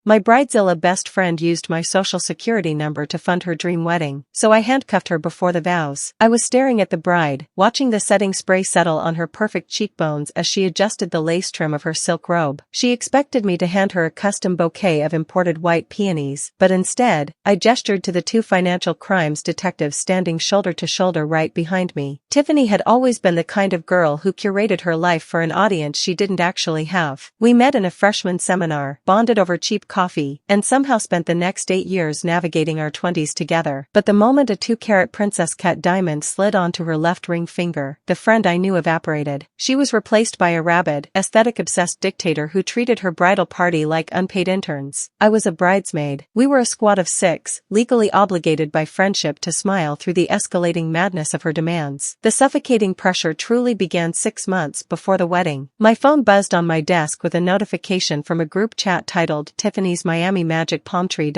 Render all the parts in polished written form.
My Bridezilla best friend used my social security number to fund her dream wedding, so I handcuffed her before the vows. I was staring at the bride, watching the setting spray settle on her perfect cheekbones as she adjusted the lace trim of her silk robe. She expected me to hand her a custom bouquet of imported white peonies, but instead, I gestured to the two financial crimes detectives standing shoulder to shoulder right behind me. Tiffany had always been the kind of girl who curated her life for an audience she didn't actually have. We met in a freshman seminar, bonded over cheap coffee, and somehow spent the next 8 years navigating our 20s together. But the moment a 2-carat princess cut diamond slid onto her left ring finger, the friend I knew evaporated. She was replaced by a rabid, aesthetic-obsessed dictator who treated her bridal party like unpaid interns. I was a bridesmaid. We were a squad of 6, legally obligated by friendship to smile through the escalating madness of her demands. The suffocating pressure truly began 6 months before the wedding. My phone buzzed on my desk with a notification from a group chat titled Tiffany's Miami Magic Palm Tree.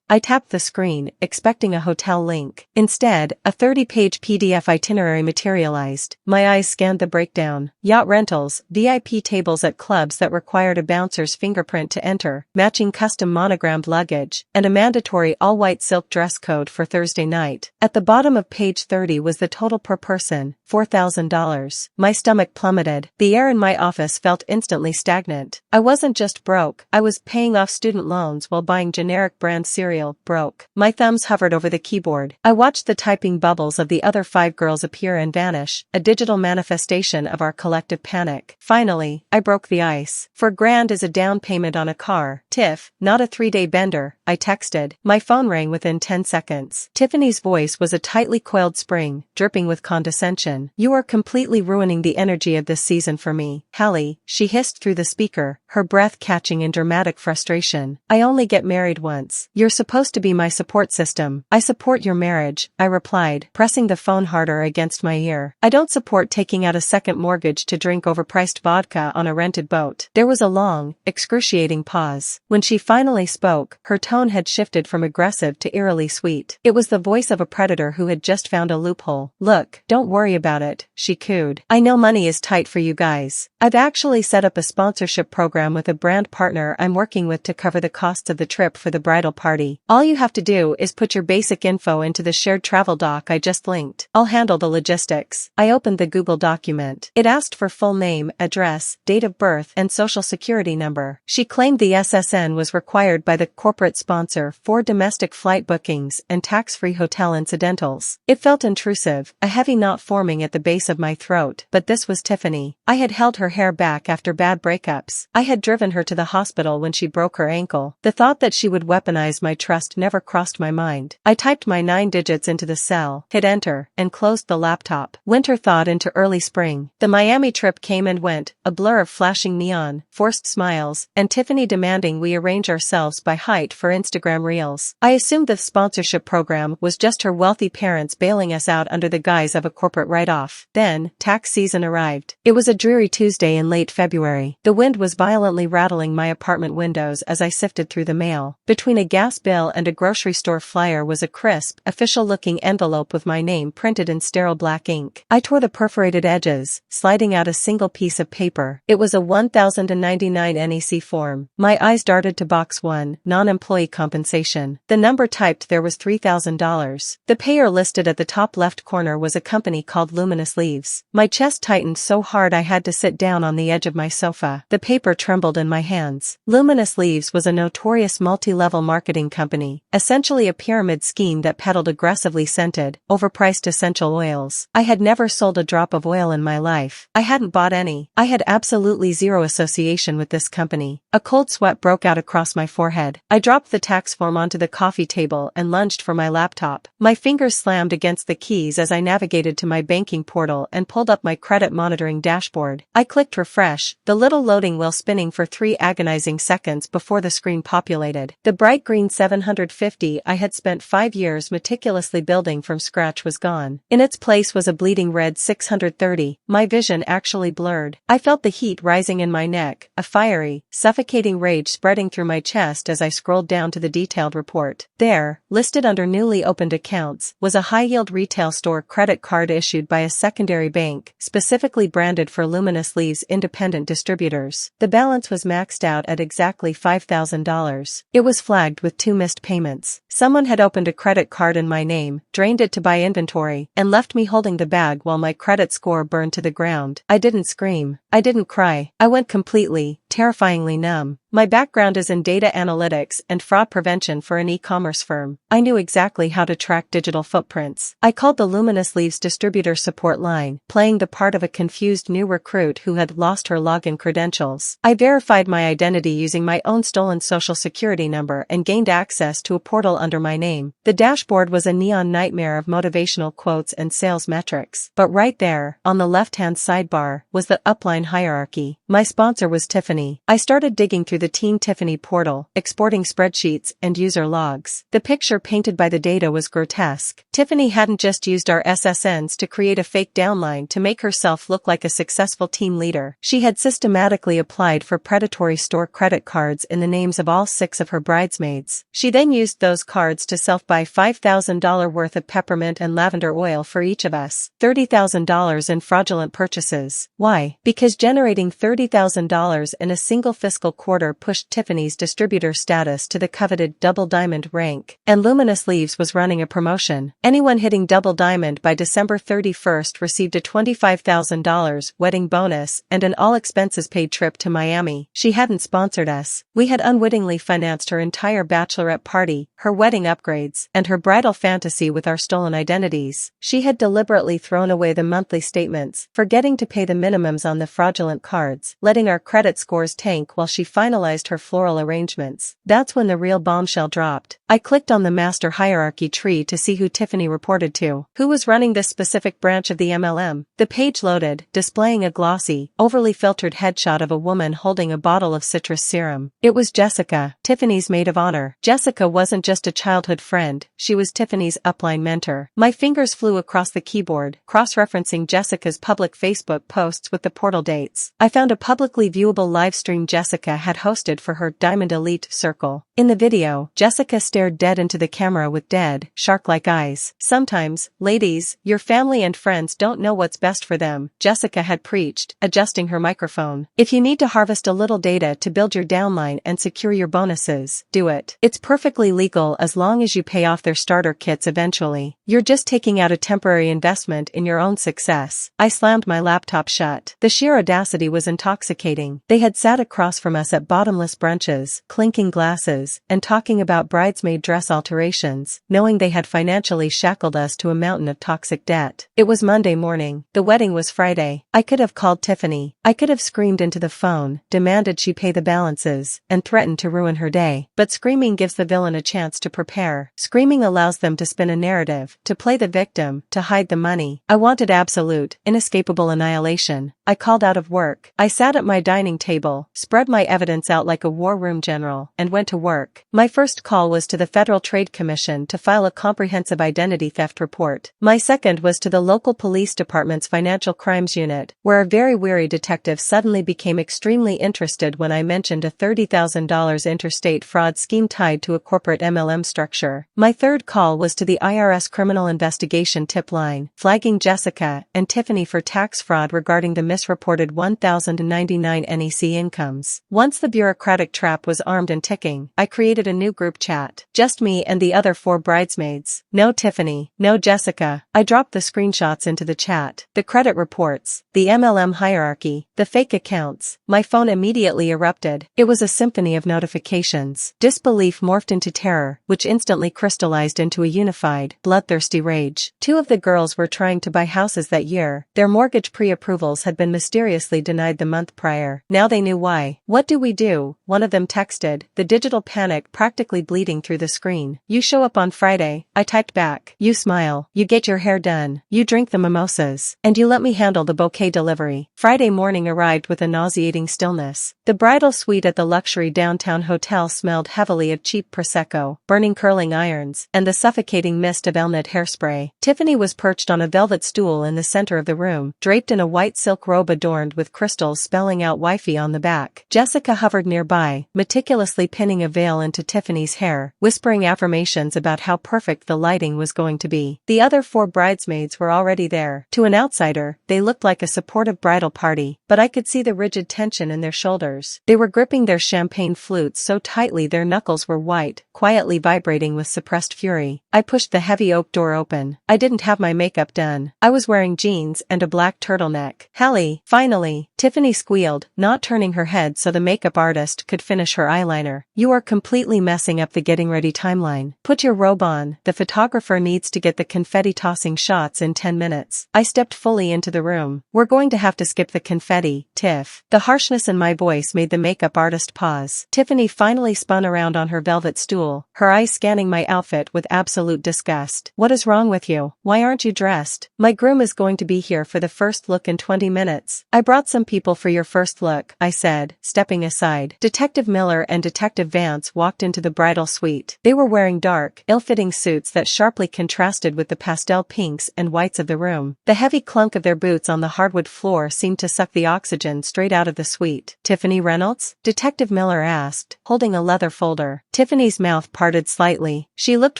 I tapped the screen, expecting a hotel link. Instead, a 30-page PDF itinerary materialized. My eyes scanned the breakdown. Yacht rentals, VIP tables at clubs that required a bouncer's fingerprint to enter, matching custom monogrammed luggage, and a mandatory all-white silk dress code for Thursday night. At the bottom of page 30 was the total per person, $4,000. My stomach plummeted. The air in my office felt instantly stagnant. I wasn't just broke, I was paying off student loans while buying generic brand cereal. Broke. My thumbs hovered over the keyboard. I watched the typing bubbles of the other 5 girls appear and vanish, a digital manifestation of our collective panic. Finally, I broke the ice. $4,000 is a down payment on a car, Tiff, not a 3-day bender, I texted. My phone rang within 10 seconds. Tiffany's voice was a tightly coiled spring, dripping with condescension. You are completely ruining the energy of this season for me, Hallie, she hissed through the speaker, her breath catching in dramatic frustration. I only get married once. You're supposed to be my support system. I support your marriage, I replied, pressing the phone harder against my ear. I don't support taking out a second mortgage to drink overpriced vodka on a rented boat. There was a long, excruciating pause. When she finally spoke, her tone had shifted from aggressive to eerily sweet. It was the voice of a predator who had just found a loophole. Look, don't worry about it, she cooed. I know money is tight for you guys. I've actually set up a sponsorship program with a brand partner I'm working with to cover the costs of the trip for the bridal party. All you have to do is put your basic info into the shared travel doc I just linked. I'll handle the logistics. I opened the Google document. It asked for full name, address, date of birth, and social security number. She claimed the SSN was required by the corporate sponsor for domestic flight bookings and tax-free hotel incidentals. It felt intrusive, a heavy knot forming at the base of my throat, but this was Tiffany. I had held her hair back after bad breakups. I had driven her to the hospital when she broke her ankle. The thought that she would weaponize my trust never crossed my mind. I typed my 9 digits into the cell, hit enter, and closed the laptop. Winter thawed into early spring. The Miami trip came and went, a blur of flashing neon, forced smiles, and Tiffany demanding we arrange ourselves by height for Instagram reels. I assumed the sponsorship program was just her wealthy parents bailing us out under the guise of a corporate write-off. Then, tax season arrived. It was a dreary Tuesday in late February. The wind was violently rattling my apartment windows as I sifted through the mail. Between a gas bill and a grocery store flyer was a crisp, official-looking envelope with my name printed in sterile black ink. I tore the perforated edges, sliding out a single piece of paper. It was a 1,099 NEC form. My eyes darted to box 1, non-employee compensation. The number typed there was $3,000. The payer listed at the top left corner was a company called Luminous Leaves. My chest tightened so hard I had to sit down on the edge of my sofa. The paper trembled in my hands. Luminous Leaves was a notorious multi-level marketing company, essentially a pyramid scheme that peddled aggressively scented, overpriced essential oils. I had never sold a drop of oil in my life. I hadn't bought any. I had absolutely zero association with this company. A cold sweat broke out across my forehead. I dropped the tax form onto the coffee table and lunged for my laptop. My fingers slammed against the keys as I navigated to my banking portal and pulled up my credit monitoring dashboard. I clicked refresh, the little loading wheel spinning for 3 agonizing seconds before the screen populated. The bright green 750 I had spent 5 years meticulously building from scratch was gone. In its place was a bleeding red 630. My vision actually blurred. I felt the heat rising in my neck, a fiery, suffocating rage spreading through my chest as I scrolled down to the detailed report. There, listed under newly opened accounts, was a high-yield retail store credit card issued by a secondary bank, specifically branded for Luminous Leaves independent distributors. The balance was maxed out at exactly $5,000. $5,000. It was flagged with 2 missed payments. Someone had opened a credit card in my name, drained it to buy inventory, and left me holding the bag while my credit score burned to the ground. I didn't scream. I didn't cry. I went completely, terrifyingly numb. My background is in data analytics and fraud prevention for an e-commerce firm. I knew exactly how to track digital footprints. I called the Luminous Leaves distributor support line, playing the part of a confused new recruit who had lost her login credentials. I verified my identity using my own stolen social security number and gained access to a portal under my name. The dashboard was a neon nightmare of motivational quotes and sales metrics. But right there, on the left-hand sidebar, was the upline hierarchy. My sponsor was Tiffany. I started digging through the Team Tiffany portal, exporting spreadsheets and user logs. The picture painted by the data was grotesque. Tiffany hadn't just used our SSNs to create a fake downline to make herself look like a successful team leader. She had systematically applied for predatory store credit cards in the names of all 6 of her bridesmaids. She then used those cards to self-buy $5,000 worth of peppermint and lavender oil for each of us. $30,000 in fraudulent purchases. Why? Because generating $30,000 in a single fiscal quarter pushed Tiffany's distributor status to the coveted double diamond rank, and Luminous Leaves was running a promotion. Anyone hitting double diamond by December 31st received a $25,000 wedding bonus and an all-expenses-paid trip to Miami. She hadn't sponsored us. We had unwittingly financed her entire bachelorette party, her wedding upgrades, and her bridal fantasy with our stolen identities. She had deliberately thrown away the monthly statements, forgetting to pay the minimums on the fraudulent cards, letting our credit scores tank while she finalized her floral arrangements. That's when the real bombshell dropped. I clicked on the master hierarchy tree to see who Tiffany reported to, who was running this specific branch of the MLM. The page loaded, displaying a glossy, overly filtered headshot of a woman holding a bottle of citrus serum. It was Jessica, Tiffany's maid of honor. Jessica wasn't just a childhood friend, she was Tiffany's upline mentor. My fingers flew across the keyboard, cross-referencing Jessica's public Facebook posts with the portal dates. I found a publicly viewable livestream Jessica had hosted for her Diamond Elite Circle. In the video, Jessica stared dead into the camera with dead, shark-like eyes. Sometimes, ladies, your family and friends don't know what's best for them, Jessica had preached, adjusting her microphone. If you need to harvest a little data to build your downline and secure your bonuses, do it. It's perfectly legal as long as you pay off their starter kits eventually. You're just taking out a temporary investment in your own success. I slammed my laptop shut. The sheer audacity was intoxicating. They had sat across from us at bottomless brunches, clinking glasses, and talking about bridesmaid dress alterations, knowing they had financially shackled us to a mountain of toxic debt. It was Monday morning. The wedding was Friday. I could have called Tiffany. I could have screamed into the phone, demanded she pay the balances, and threatened to ruin her day. But screaming gives the villain a chance to prepare. Screaming allows them to spin a narrative, to play the victim, to hide the money. I wanted absolute, inescapable annihilation. I called out of work. I sat at my dining table, spread my evidence out like a war room general, and went to work. My first call was to the Federal Trade Commission to file a comprehensive identity theft report. My second was to the local police department's financial crimes unit, where a very weary detective suddenly became extremely interested when I mentioned a $30,000 interstate fraud scheme tied to a corporate MLM structure. My third call was to the IRS criminal investigation tip line, flagging Jessica and Tiffany for tax fraud regarding the misreported 1,099 NEC incomes. Once the bureaucratic trap was armed and ticking, I created a new group chat. Just me and the other 4 bridesmaids. No Tiffany, no Jessica. I dropped the screenshots into the chat. The credit reports, the MLM hierarchy, the fake accounts. My phone immediately erupted. It was a symphony of notifications. Disbelief morphed into terror, which instantly crystallized into a unified, bloodthirsty rage. 2 of the girls were trying to buy houses that year. Their mortgage pre-approvals had been mysteriously denied the month prior. Now they knew why. What do we do? One of them texted, the digital panic practically bleeding through the screen. You show up on Friday, I typed back. You smile. You get your hair done. You drink the mimosas. And you let me handle the bouquet delivery. Friday morning arrived with a nauseating stillness. The bridal suite at the luxury downtown hotel smelled heavily of cheap Prosecco, burning curling irons, and the suffocating mist of Elnett hairspray. Tiffany was perched on a velvet stool in the center of the room, draped in a white silk robe adorned with crystals spelling out wifey on the back. Jessica hovered hovered nearby, meticulously pinning a veil into Tiffany's hair, whispering affirmations about how perfect the lighting was going to be. The other 4 bridesmaids were already there. To an outsider, they looked like a supportive bridal party, but I could see the rigid tension in their shoulders. They were gripping their champagne flutes so tightly their knuckles were white, quietly vibrating with suppressed fury. I pushed the heavy oak door open. I didn't have my makeup done. I was wearing jeans and a black turtleneck. "Hallie, finally," Tiffany squealed, not turning her head so the makeup artist could finish her eyeliner. "You are completely messing up the getting ready timeline. Put your robe on. The photographer needs to get the confetti tossing shots in 10 minutes. I stepped fully into the room. "We're going to have to skip the confetti, Tiff." The harshness in my voice made the makeup artist pause. Tiffany finally spun around on her velvet stool, her eyes scanning my outfit with absolute disgust. "What is wrong with you? Why aren't you dressed? My groom is going to be here for the first look in 20 minutes. "I brought some people for your first look," I said, stepping aside. Detective Miller and Detective Vance walked into the bridal suite. They were wearing dark, ill-fitting suits that sharply contrasted with the pastel pinks and whites of the room. The heavy clunk of their boots on the hardwood floor seemed to suck the oxygen straight out of the suite. "Tiffany Reynolds?" Detective Miller asked, holding a leather folder. Tiffany's mouth parted slightly. She looked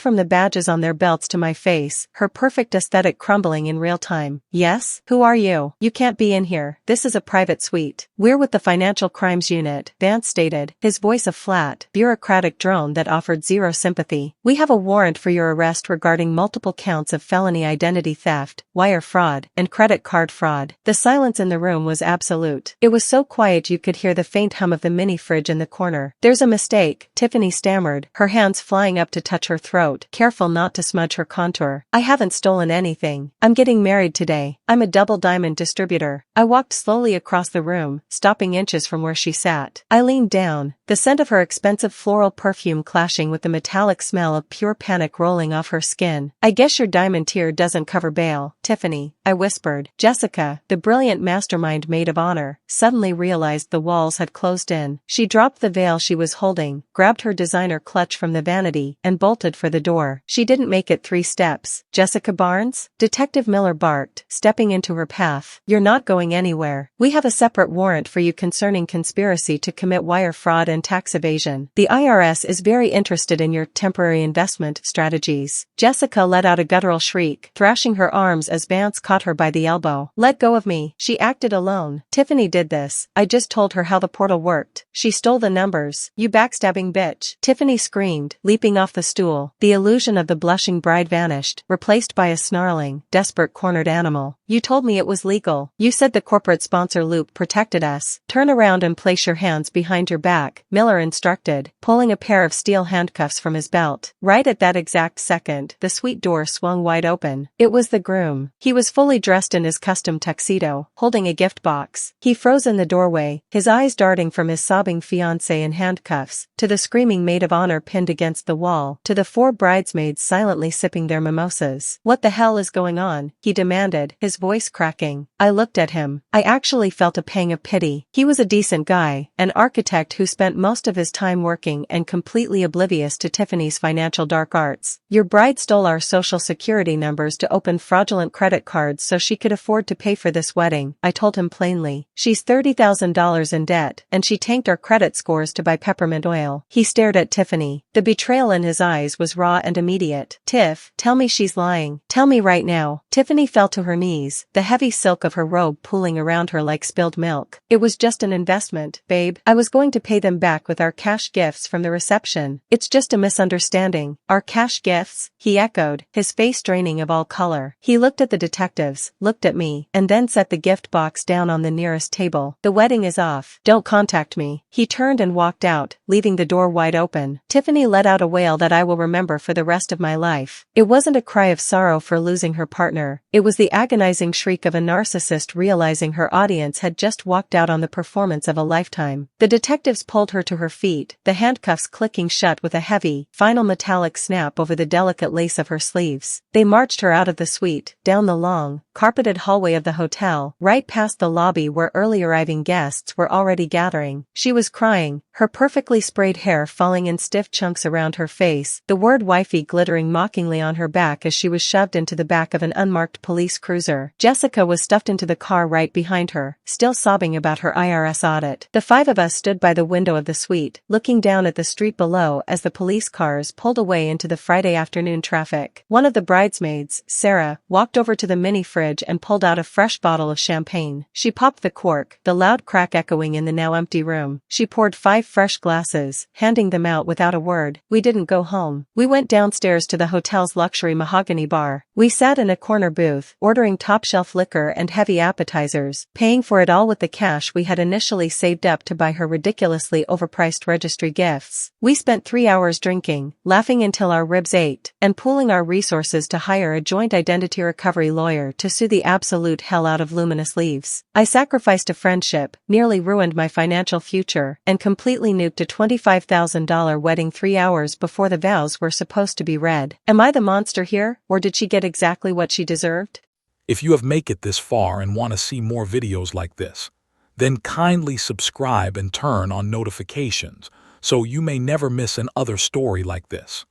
from the badges on their belts to my face, her perfect aesthetic crumbling in real time. "Yes? Who are you? You can't be in here. This is a private suite." "We're with the Financial Crimes Unit," Vance stated, his voice a flat, bureaucratic drone that offered zero sympathy. "We have a warrant for your arrest regarding multiple counts of felony identity theft, wire fraud, and credit card fraud." The silence in the room was absolute. It was so quiet you could hear the faint hum of the mini fridge in the corner. "There's a mistake," Tiffany stammered, her hands flying up to touch her throat, careful not to smudge her contour. "I haven't stolen anything. I'm getting married today. I'm a double diamond distributor." I walked slowly across the room, stopping inches from where she sat. I leaned down, the scent of her expensive floral perfume clashing with the metallic smell of pure panic rolling off her skin. "I guess your diamond tier doesn't cover bail, Tiffany," I whispered. Jessica, the brilliant mastermind maid of honor, suddenly realized the walls had closed in. She dropped the veil she was holding, grabbed her designer clutch from the vanity, and bolted for the door. She didn't make it 3 steps. "Jessica Barnes?" Detective Miller barked, stepping into her path. "You're not going anywhere. We have a separate warrant for you concerning conspiracy to commit wire fraud and tax evasion. The IRS is very interested in your temporary investment strategies." Jessica let out a guttural shriek, thrashing her arms as Vance caught her by the elbow. "Let go of me." She acted alone. "Tiffany did this. I just told her how the portal worked. She stole the numbers. You backstabbing bitch." Tiffany screamed, leaping off the stool. The illusion of the blushing bride vanished, replaced by a snarling, desperate cornered animal. "You told me it was legal. You said the corporate sponsor loop protected us. Turn around and place your hands behind your back," Miller instructed, pulling a pair of steel handcuffs from his belt. Right at that exact second, the suite door swung wide open. It was the groom. He was fully dressed in his custom tuxedo, holding a gift box. He froze in the doorway, his eyes darting from his sobbing fiancée in handcuffs, to the screaming maid of honor pinned against the wall, to the 4 bridesmaids silently sipping their mimosas. "What the hell is going on?" he demanded, his voice cracking. I looked at him. I actually felt a pang of pity. He was a decent guy, an architect who spent most of his time working and completely oblivious to Tiffany's financial dark arts. "Your bride stole our social security numbers to open fraudulent credit cards so she could afford to pay for this wedding," I told him plainly. "She's $30,000 in debt, and she tanked our credit scores to buy peppermint oil." He stared at Tiffany. The betrayal in his eyes was raw and immediate. "Tiff, tell me she's lying. Tell me right now." Tiffany fell to her knees, the heavy silk of her robe pooling around her like spilled milk. "It was just an investment, babe. I was going to pay them back with our cash gifts from the reception. It's just a misunderstanding." "Our cash gifts?" he echoed, his face draining of all color. He looked at the detectives, looked at me, and then set the gift box down on the nearest table. "The wedding is off. Don't contact me." He turned and walked out, leaving the door wide open. Tiffany let out a wail that I will remember for the rest of my life. It wasn't a cry of sorrow for losing her partner. It was the agonizing shriek of a narcissist realizing her audience had just walked out on the performance of a lifetime. The detectives pulled her to her feet, the handcuffs clicking shut with a heavy, final metallic snap over the delicate lace of her sleeves. They marched her out of the suite, down the long, carpeted hallway of the hotel, right past the lobby where early arriving guests were already gathering. She was crying, her perfectly sprayed hair falling in stiff chunks around her face, the word wifey glittering mockingly on her back as she was shoved into the back of an unmarked police cruiser. Jessica was stuffed into the car right behind her, still sobbing about her IRS audit. The five of us stood by the window of the suite, looking down at the street below as the police cars pulled away into the Friday afternoon traffic. One of the bridesmaids, Sarah, walked over to the mini fridge and pulled out a fresh bottle of champagne. She popped the cork, the loud crack echoing in the now empty room. She poured 5 fresh glasses, handing them out without a word. We didn't go home. We went downstairs to the hotel's luxury mahogany bar. We sat in a corner booth, ordering top-shelf liquor and heavy appetizers, paying for it all with the cash we had initially saved up to buy her ridiculously overpriced registry gifts. We spent 3 hours drinking, laughing until our ribs ached, and pooling our resources to hire a joint identity recovery lawyer to sue the absolute hell out of Luminous Leaves. I sacrificed a friendship, nearly ruined my financial future, and completely nuked a $25,000 wedding 3 hours before the vows were supposed to be read. Am I the monster here, or did she get exactly what she deserved? If you have made it this far and want to see more videos like this, then kindly subscribe and turn on notifications so you may never miss another story like this.